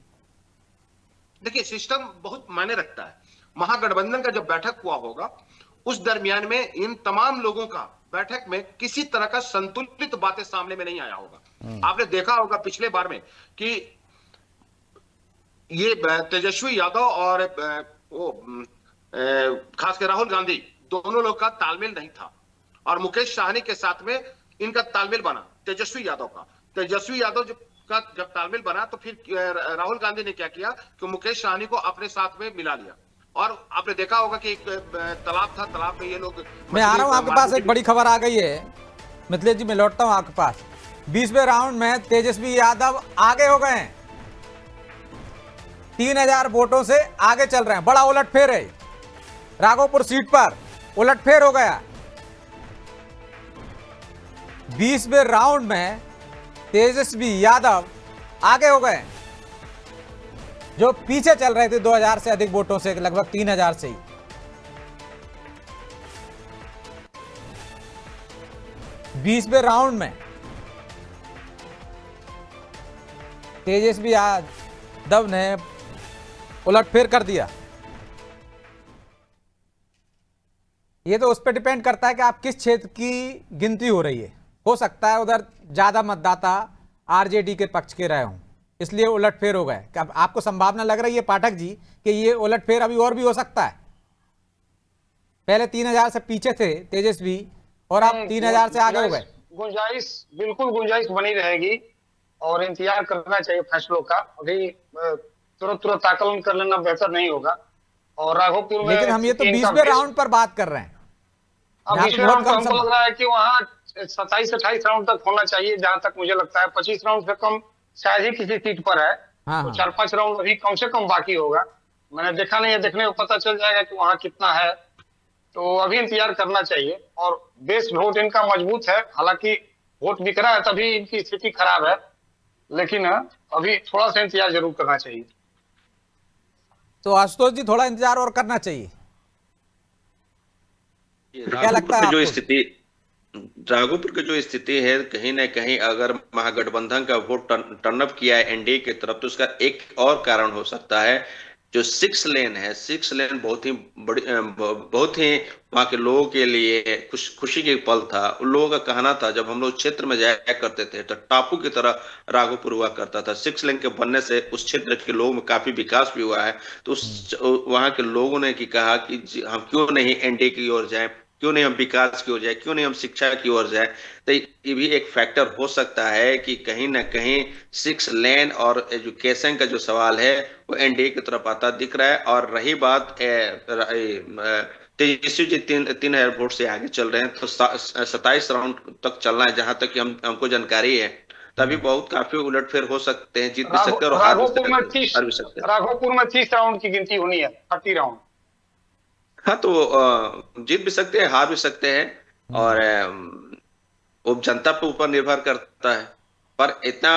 S4: देखिए सिस्टम बहुत मायने रखता है। महागठबंधन का जब बैठक हुआ होगा, उस दरमियान में इन तमाम लोगों का बैठक में किसी तरह का संतुलित बातें सामने में नहीं आया होगा। आपने देखा होगा पिछले बार में कि ये तेजस्वी यादव और वो खासकर राहुल गांधी, दोनों लोग का तालमेल नहीं था, और मुकेश सहनी के साथ में इनका तालमेल बना तेजस्वी यादव का। तेजस्वी यादव जब तालमेल बना तो फिर राहुल गांधी ने क्या किया कि मुकेश सहनी को अपने साथ में मिला लिया, और आपने देखा होगा कि एक तालाब था, तालाब में ये लोग,
S1: मैं आ रहा हूं आपके पास, एक बड़ी खबर आ गई है मिथिलेश जी, मैं लौटता हूं आपके पास। 20वें राउंड में तेजस्वी यादव आगे हो गए हैं, 3,000 वोटों से आगे चल रहे हैं। बड़ा उलटफेर है, राघोपुर सीट पर उलटफेर हो गया। 20वें राउंड में तेजस्वी यादव आगे हो गए, जो पीछे चल रहे थे 2,000 से अधिक वोटों से, लगभग 3,000 से ही। बीसवें राउंड में तेजस्वी यादव ने उलटफेर कर दिया। ये तो उस पर डिपेंड करता है कि आप किस क्षेत्र की गिनती हो रही है। हो सकता है उधर ज्यादा मतदाता आरजेडी के पक्ष के रहे हों, इसलिए उलटफेर हो गए। क्या आपको संभावना लग रही है पाठक जी कि ये उलटफेर अभी और भी हो सकता है? पहले 3,000 से पीछे थे तेजस्वी और आप 3,000 से आगे हो गए।
S5: गुंजाइश, बिल्कुल गुंजाइश बनी रहेगी और इंतजार करना चाहिए फैसलों का। अभी तुरंत तुरंत आकलन कर लेना बेहतर नहीं होगा। और राघोपुर में
S1: लेकिन हम ये तो 20वें राउंड पर बात कर रहे हैं।
S5: अब
S1: यहाँ पे
S5: 20वें
S1: बहुत
S5: राउंड
S1: कम
S5: तो हमको
S1: समय-
S5: लग रहा है कि वहाँ 27-28 राउंड तक होना चाहिए, जहां तक मुझे लगता है। 25 राउंड से कम शायद ही किसी सीट पर है।
S1: हाँ,
S5: तो
S1: हाँ।
S5: 4-5 राउंड अभी कम से कम बाकी होगा। मैंने देखा नहीं है, देखने को पता चल जाएगा कि वहाँ कितना है। तो अभी इंतजार करना चाहिए। और बेस वोट इनका मजबूत है, हालांकि वोट बिक रहा है तभी इनकी स्थिति खराब है, लेकिन अभी थोड़ा सा इंतजार जरूर करना चाहिए।
S1: तो आशुतोष जी थोड़ा इंतजार और करना चाहिए। क्या लगता है
S3: राघोपुर की जो
S1: आपको?
S3: स्थिति राघोपुर की जो स्थिति है, कहीं ना कहीं अगर महागठबंधन का वोट टर्न अप किया है एनडीए की तरफ, तो उसका एक और कारण हो सकता है जो 6 लेन है। 6 लेन बहुत ही बड़ी बहुत ही वहां के लोगों के लिए खुशी के पल था। उन लोगों का कहना था, जब हम लोग क्षेत्र में जाया करते थे तो टापू की तरह राघोपुर हुआ करता था। 6 लेन के बनने से उस क्षेत्र के लोगों में काफी विकास भी हुआ है। तो वहां के लोगों ने कहा कि हम क्यों नहीं एनडीए की ओर जाए, क्यों नहीं हम विकास की ओर जाए, क्यों नहीं हम शिक्षा की ओर जाए। तो ये भी एक फैक्टर हो सकता है कि कहीं ना कहीं 6 लेन और एजुकेशन का जो सवाल है वो एनडीए की तरफ आता दिख रहा है। और रही बात तेजस्वी जी 3,000 वोट से आगे चल रहे हैं, तो 27 राउंड तक चलना है, जहां तक कि हमको जानकारी है। तभी बहुत काफी उलटफेर हो सकते हैं, जीत भी सकते हैं और हार भी सकते हैं।
S5: राघोपुर में 30 राउंड की गिनती होनी है, 30 राउंड।
S3: हाँ, तो जीत भी सकते हैं, हार भी सकते हैं, और वो जनता पे ऊपर निर्भर करता है। पर इतना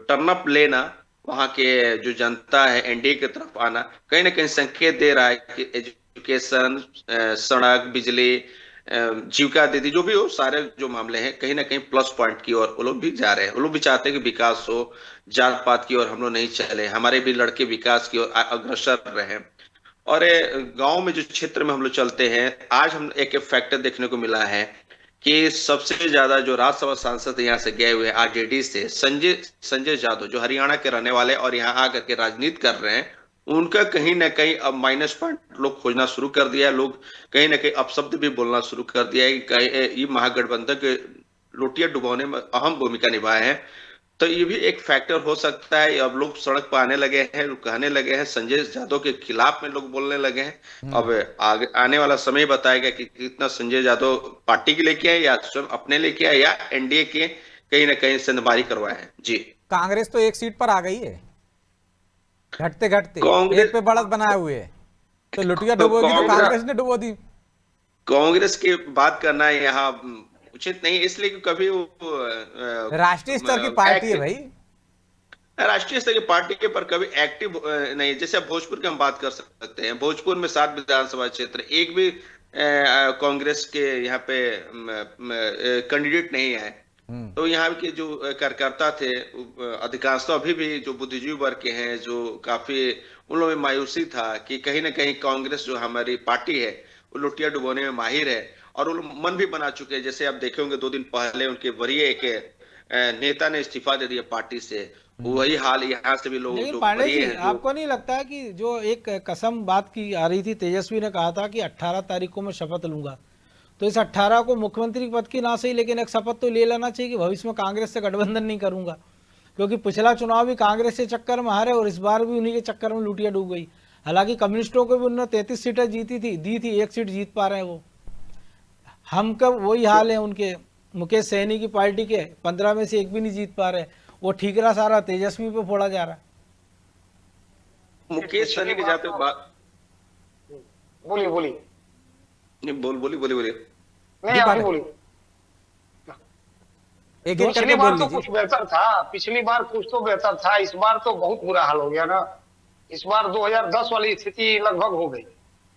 S3: टर्न अप लेना, वहां के जो जनता है एनडीए की तरफ आना, कहीं ना कहीं संकेत दे रहा है कि एजुकेशन, सड़क, बिजली, जीविका दीदी, जो भी हो, सारे जो मामले हैं कहीं ना कहीं प्लस पॉइंट की ओर वो लोग भी जा रहे हैं। वो लोग भी चाहते हैं कि विकास हो, जात पात की ओर हम लोग नहीं चले, हमारे भी लड़के विकास की ओर अग्रसर रहे। और गांव में जो क्षेत्र में हम लोग चलते हैं, आज हम एक फैक्टर देखने को मिला है कि सबसे ज्यादा जो राज्यसभा सांसद यहाँ से गए हुए आरजेडी से, संजय जादव, जो हरियाणा के रहने वाले और यहाँ आकर के राजनीति कर रहे हैं, उनका कहीं ना कहीं अब माइनस पॉइंट लोग खोजना शुरू कर दिया है। लोग कहीं ना कहीं अपशब्द भी बोलना शुरू कर दिया है कि ये महागठबंधन के लोटिया डुबाने में अहम भूमिका निभाए हैं। तो ये भी एक फैक्टर हो सकता है। अब लोग सड़क पर आने लगे हैं, लोग कहने लगे हैं, संजय यादव के खिलाफ में लोग बोलने लगे हैं। अब आगे आने वाला समय बताएगा कि कितना संजय यादव पार्टी के लेके आए या स्वयं अपने लेके आए या एनडीए के कहीं ना कहीं सेंधमारी करवाए हैं। जी,
S1: कांग्रेस तो एक सीट पर आ गई है, घटते घटते
S3: कांग्रेस
S1: एक पे बढ़त बनाए हुए है। तो लुटिया डुबोगी तो कांग्रेस ने डुबो दी।
S3: कांग्रेस की बात करना यहाँ उचित नहीं, इसलिए कि कभी वो
S1: राष्ट्रीय स्तर की पार्टी है भाई,
S3: राष्ट्रीय स्तर की पार्टी के पर कभी एक्टिव नहीं। जैसे अब भोजपुर की हम बात कर सकते हैं, भोजपुर में 7 विधानसभा क्षेत्र, एक भी कांग्रेस के यहाँ पे कैंडिडेट नहीं है। तो यहाँ के जो कार्यकर्ता थे, अधिकांश अभी भी जो बुद्धिजीवी वर्ग के हैं, जो काफी उन लोगों में मायूसी था कि कहीं ना कहीं कांग्रेस जो हमारी पार्टी है वो लुटिया डुबोने में माहिर है, और वो मन भी बना चुके हैं। जैसे आप देखे होंगे 2 दिन पहले उनके वरीय एक नेता ने इस्तीफा दे दिया पार्टी से। वही हाल यहाँ से भी लोग
S2: लेकिन
S3: जो
S2: पांडे
S3: वरीय
S2: जी,
S3: हैं,
S2: आपको नहीं लगता है कि जो एक कसम बात की आ रही थी, तेजस्वी ने कहा था कि 18 तारीख को मैं शपथ लूंगा, तो इस 18 को मुख्यमंत्री पद की ना सही लेकिन एक शपथ तो ले लेना चाहिए कि भविष्य में कांग्रेस से गठबंधन नहीं करूंगा, क्योंकि पिछला चुनाव भी कांग्रेस के चक्कर में हारे और इस बार भी उन्हीं के चक्कर में लुटिया डूब गई। हालांकि कम्युनिस्टों को भी उन्होंने 33 सीटें दी थी, 1 सीट जीत पा रहे हैं वो। हम कब वही हाल है उनके, मुकेश सहनी की पार्टी के 15 में से 1 भी नहीं जीत पा रहे। वो ठीकरा सारा तेजस्वी पे फोड़ा जा रहा है।
S3: मुकेश सहनी के जाते बात
S5: बोलिए
S3: नहीं, बोलिए
S5: नहीं, आप ही बोलिए।
S1: एक
S5: पिछली
S1: करके
S5: बार
S1: बोल
S5: तो
S1: लीजिए।
S5: कुछ बेहतर था, पिछली बार कुछ तो बेहतर था, इस बार तो बहुत बुरा हाल हो गया ना। इस बार 2010 वाली स्थिति लगभग हो गई।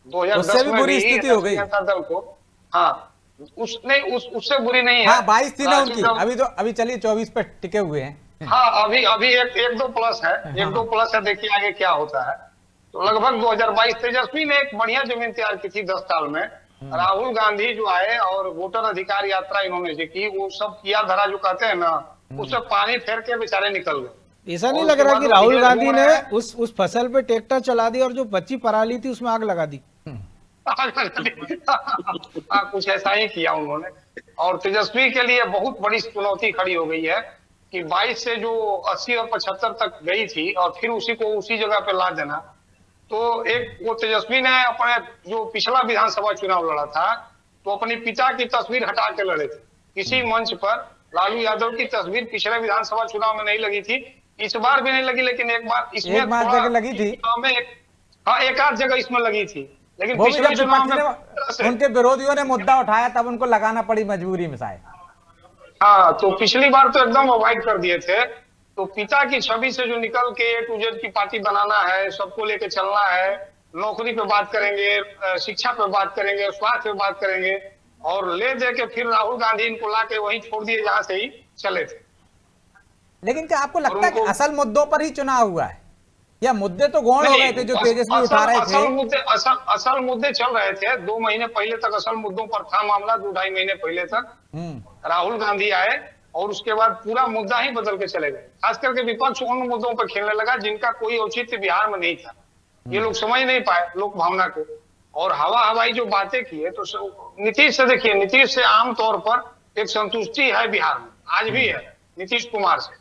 S5: 2010
S1: उससे भी
S5: में
S1: बुरी स्थिति हो गई।
S5: जनता दल को, हाँ, उससे बुरी नहीं है।
S1: हाँ, 22 थी ना उनकी,
S5: राष्ट्रीय
S1: अभी चलिए 24 पे टिके हुए हैं।
S5: हाँ, अभी एक दो प्लस है, एक दो प्लस है, देखिए आगे क्या होता है। तो लगभग 2022 तेजस्वी ने एक बढ़िया जमीन तैयार की थी 10 साल में। राहुल गांधी जो आए और वोटर अधिकार यात्रा इन्होंने जो की, वो सब किया धरा जो कहते हैं ना, उससे पानी फेर के बेचारे निकल गए।
S2: ऐसा नहीं लग रहा कि राहुल गांधी ने उस फसल पे ट्रैक्टर चला दिया और जो बच्ची पराली थी उसमें आग लगा दी।
S5: कुछ ऐसा ही किया उन्होंने। और तेजस्वी के लिए बहुत बड़ी चुनौती खड़ी हो गई है कि 22 से जो 80 और 75 तक गई थी और फिर उसी को उसी जगह पे ला देना। तो एक वो तेजस्वी ने अपने जो पिछला विधानसभा चुनाव लड़ा था तो अपने पिता की तस्वीर हटा के लड़े थे किसी मंच पर। लालू यादव की तस्वीर पिछले विधानसभा चुनाव में नहीं लगी थी, इस बार भी नहीं लगी, लेकिन एक बार इसमें
S1: जगह लगी थी।
S5: एक आध जगह इसमें लगी थी, लेकिन
S1: पिछले चुनाव में उनके विरोधियों ने मुद्दा उठाया तब उनको लगाना पड़ी मजबूरी में शायद।
S5: हाँ, तो पिछली बार तो एकदम अवॉइड कर दिए थे। तो पिता की छवि से जो निकल के A to Z की पार्टी बनाना है, सबको लेके चलना है, नौकरी पे बात करेंगे, शिक्षा पे बात करेंगे, स्वास्थ्य पे बात करेंगे, और ले दे के फिर राहुल गांधी इनको ला के वहीं छोड़ दिए जहां से ही चले थे।
S1: लेकिन क्या आपको लगता है कि असल मुद्दों पर ही चुनाव हुआ है, या मुद्दे तो गौण हो गए थे जो तेजस्वी उठा रहे थे?
S5: असल मुद्दे चल रहे थे। 2 महीने पहले तक असल मुद्दों पर था मामला, 2-2.5 महीने पहले तक राहुल गांधी आए और उसके बाद पूरा मुद्दा ही बदल के चले गए। खास करके विपक्ष उन मुद्दों पर खेलने लगा जिनका कोई औचित्य बिहार में नहीं था। ये लोग समझ नहीं पाए लोक भावना को, और हवा हवाई जो बातें की है। तो नीतीश से देखिए, नीतीश से आमतौर पर एक संतुष्टि है बिहार में, आज भी है नीतीश कुमार से।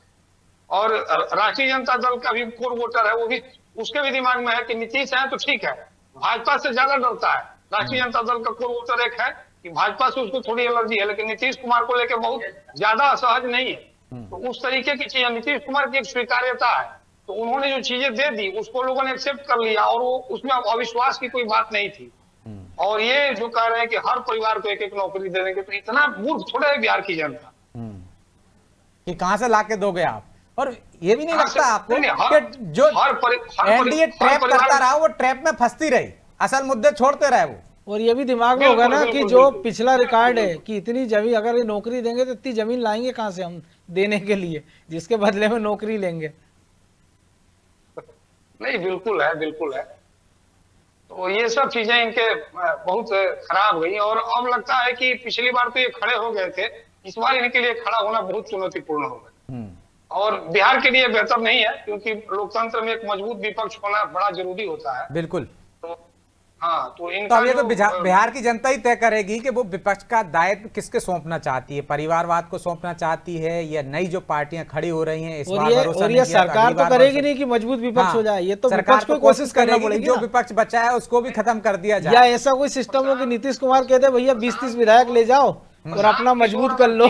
S5: और राष्ट्रीय जनता दल का भी कोर वोटर है, वो भी उसके भी दिमाग में है कि नीतीश है तो ठीक है। भाजपा से ज्यादा डरता है राष्ट्रीय जनता दल का कोर वोटर। एक है कि भाजपा से उसको थोड़ी एलर्जी है, लेकिन नीतीश कुमार को लेकर बहुत ज्यादा असहज नहीं है। तो उस तरीके की चीजें नीतीश कुमार की एक स्वीकार्यता है। तो उन्होंने जो चीजें दे दी उसको लोगों ने एक्सेप्ट कर लिया, और वो उसमें अविश्वास की कोई बात नहीं थी। और ये जो कह रहे हैं कि हर परिवार को 1-1 नौकरी दे देंगे, तो इतना मूर्ख थोड़ा है बिहार की जनता
S1: कि कहां से लाके दोगे आप। और ये भी नहीं लगता आपको कि जो एनडीए ट्रैप करता रहा वो ट्रैप में फंसती रही, असल मुद्दे छोड़ते रहे वो?
S2: और ये भी दिमाग में होगा ना कि जो पिछला रिकॉर्ड है कि इतनी जमीन, अगर ये नौकरी देंगे तो इतनी जमीन लाएंगे कहां से हम देने के लिए, जिसके बदले में नौकरी लेंगे।
S5: नहीं, बिल्कुल है, बिल्कुल है। तो ये सब चीजें इनके बहुत खराब गई। और अब लगता है कि पिछली बार तो ये खड़े हो गए थे, इस बार इनके लिए खड़ा होना बहुत चुनौतीपूर्ण होगा। और बिहार के लिए बेहतर नहीं है, क्योंकि लोकतंत्र में एक मजबूत विपक्ष होना बड़ा जरूरी होता है।
S1: बिल्कुल।
S5: हाँ, तो
S1: अब ये तो बिहार की जनता ही तय करेगी कि वो विपक्ष का दायित्व किसके सौंपना चाहती है, परिवारवाद को सौंपना चाहती है या नई जो पार्टियां खड़ी हो रही हैं इस बार भरोसा
S2: और ये सरकार तो करेगी नहीं कि मजबूत विपक्ष हो जाए। ये तो
S1: सरकार को कोशिश करना पड़ेगी जो विपक्ष बचा है उसको भी खत्म कर दिया जाए,
S2: या ऐसा कोई सिस्टम हो कि नीतीश कुमार कहते भैया 20-30 विधायक ले जाओ और अपना मजबूत कर लो।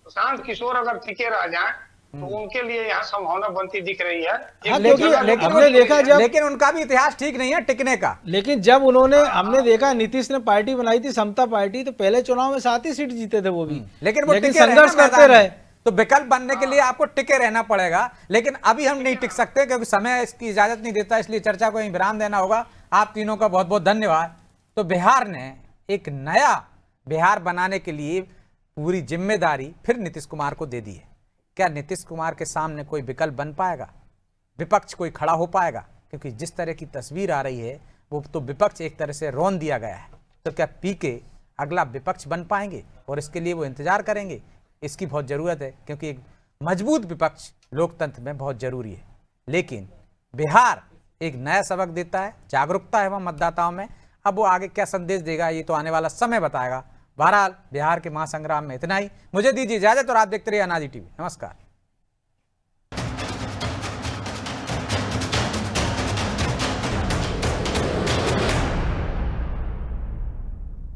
S5: प्रशांत किशोर अगर टिके रह जाए तो उनके लिए यहाँ संभावना बनती दिख रही है।
S1: लेकिन उनका भी इतिहास ठीक नहीं है टिकने का।
S2: लेकिन जब उन्होंने, हमने देखा नीतीश ने पार्टी बनाई थी समता पार्टी, तो पहले चुनाव में 7 ही सीट जीते थे वो भी,
S1: लेकिन
S2: संघर्ष करते रहे।
S1: तो विकल्प बनने के लिए आपको टिके रहना पड़ेगा, लेकिन अभी हम नहीं टिक सकते क्योंकि समय इसकी इजाजत नहीं देता, इसलिए चर्चा को यहीं विराम देना होगा। आप तीनों का बहुत बहुत धन्यवाद। तो बिहार ने एक नया बिहार बनाने के लिए पूरी जिम्मेदारी फिर नीतीश कुमार को दे दी है। क्या नीतीश कुमार के सामने कोई विकल्प बन पाएगा, विपक्ष कोई खड़ा हो पाएगा? क्योंकि जिस तरह की तस्वीर आ रही है वो तो विपक्ष एक तरह से रौन दिया गया है। तो क्या पीके अगला विपक्ष बन पाएंगे? और इसके लिए वो इंतजार करेंगे, इसकी बहुत ज़रूरत है, क्योंकि एक मजबूत विपक्ष लोकतंत्र में बहुत ज़रूरी है। लेकिन बिहार एक नया सबक देता है, जागरूकता है वह मतदाताओं में। अब वो आगे क्या संदेश देगा ये तो आने वाला समय बताएगा। बहरहाल बिहार के महासंग्राम में इतना ही। मुझे दीजिए इजाजत और आप देखते रहिए अनाजी टीवी। नमस्कार।